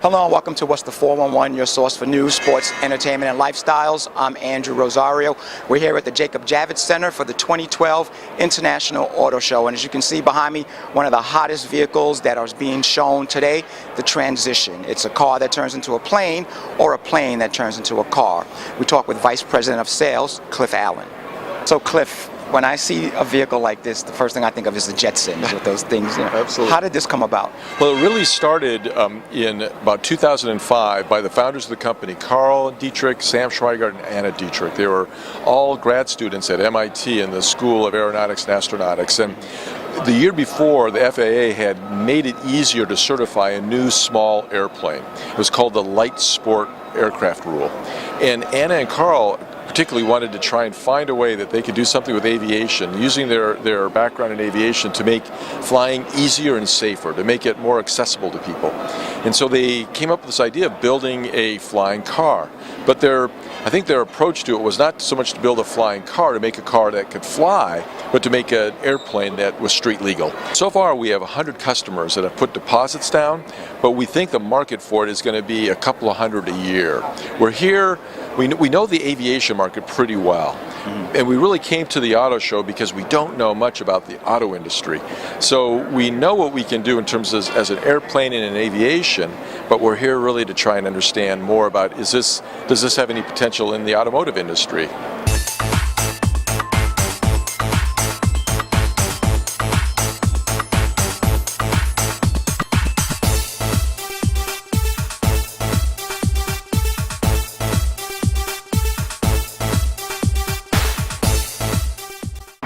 Hello and welcome to What's the 411, your source for news, sports, entertainment, and lifestyles. I'm Andrew Rosario. We're here at the Jacob Javits Center for the 2012 International Auto Show. And as you can see behind me, one of the hottest vehicles that are being shown today, the Transition. It's a car that turns into a plane or a plane that turns into a car. We talk with Vice President of Sales, Cliff Allen. So Cliff, when I see a vehicle like this, the first thing I think of is the Jetsons with those things. Absolutely. How did this come about? Well, it really started in about 2005 by the founders of the company, Carl Dietrich, Sam Schweigart, and Anna Dietrich. They were all grad students at MIT in the School of Aeronautics and Astronautics. And the year before, the FAA had made it easier to certify a new small airplane. It was called the Light Sport Aircraft Rule. And Anna and Carl particularly wanted to try and find a way that they could do something with aviation, using their background in aviation to make flying easier and safer, to make it more accessible to people. And so they came up with this idea of building a flying car. But I think their approach to it was not so much to build a flying car, to make a car that could fly, but to make an airplane that was street legal. So far we have 100 customers that have put deposits down, but we think the market for it is going to be a couple of hundred a year. We're here, we know the aviation market pretty well. And we really came to the auto show because we don't know much about the auto industry. So we know what we can do in terms of as an airplane and in aviation, but we're here really to try and understand more about does this have any potential in the automotive industry?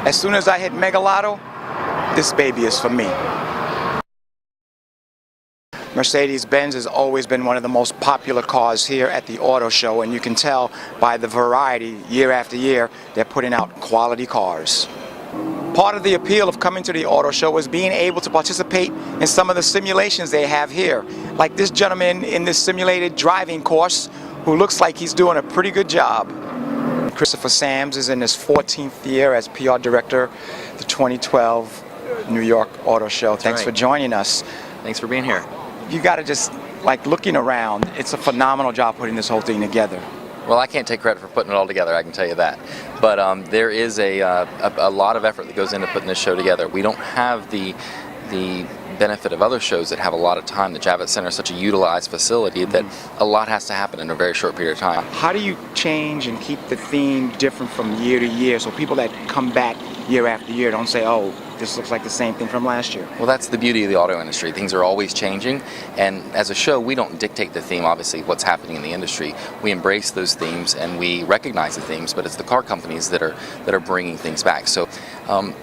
As soon as I hit Mega Lotto, this baby is for me. Mercedes-Benz has always been one of the most popular cars here at the auto show, and you can tell by the variety year after year they're putting out quality cars. Part of the appeal of coming to the auto show is being able to participate in some of the simulations they have here, like this gentleman in this simulated driving course who looks like he's doing a pretty good job. Christopher Sams is in his 14th year as PR director, the 2012 New York Auto Show. Thanks for joining us. Thanks for being here. You got to just, like, looking around, it's a phenomenal job putting this whole thing together. Well, I can't take credit for putting it all together, I can tell you that. But there is a lot of effort that goes into putting this show together. We don't have the benefit of other shows that have a lot of time. The Javits Center is such a utilized facility that a lot has to happen in a very short period of time. How do you change and keep the theme different from year to year so people that come back year after year don't say, oh, this looks like the same thing from last year? Well, that's the beauty of the auto industry. Things are always changing, and as a show, we don't dictate the theme, obviously, what's happening in the industry. We embrace those themes and we recognize the themes, but it's the car companies that are bringing things back. So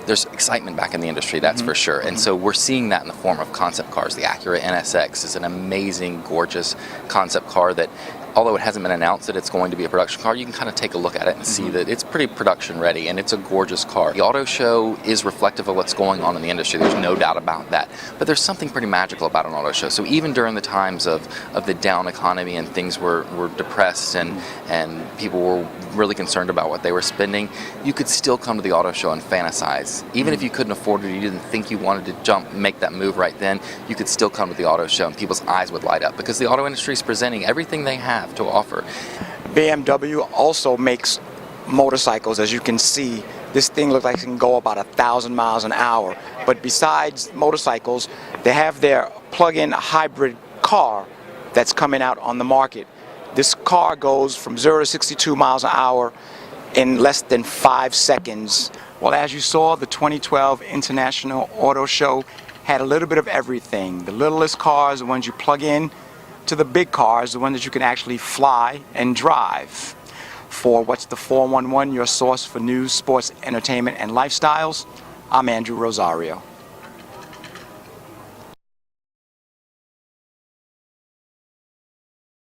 there's excitement back in the industry, that's for sure. And so we're seeing that in the form of concept cars. The Acura NSX is an amazing, gorgeous concept car that, although it hasn't been announced that it's going to be a production car, you can kind of take a look at it and see that it's pretty production ready, and it's a gorgeous car. The auto show is reflective of what's going on in the industry, there's no doubt about that. But there's something pretty magical about an auto show. So even during the times of the down economy and things were depressed and people were really concerned about what they were spending, you could still come to the auto show and fantasize. Even if you couldn't afford it, you didn't think you wanted to make that move right then, you could still come to the auto show and people's eyes would light up because the auto industry is presenting everything they have to offer. BMW also makes motorcycles. As you can see, this thing looks like it can go about 1,000 miles an hour. But besides motorcycles, they have their plug-in hybrid car that's coming out on the market. This car goes from 0 to 62 miles an hour in less than 5 seconds. Well, as you saw, the 2012 International Auto Show had a little bit of everything. The littlest cars, the ones you plug in, to the big cars, the ones that you can actually fly and drive. For What's the 411, your source for news, sports, entertainment, and lifestyles, I'm Andrew Rosario.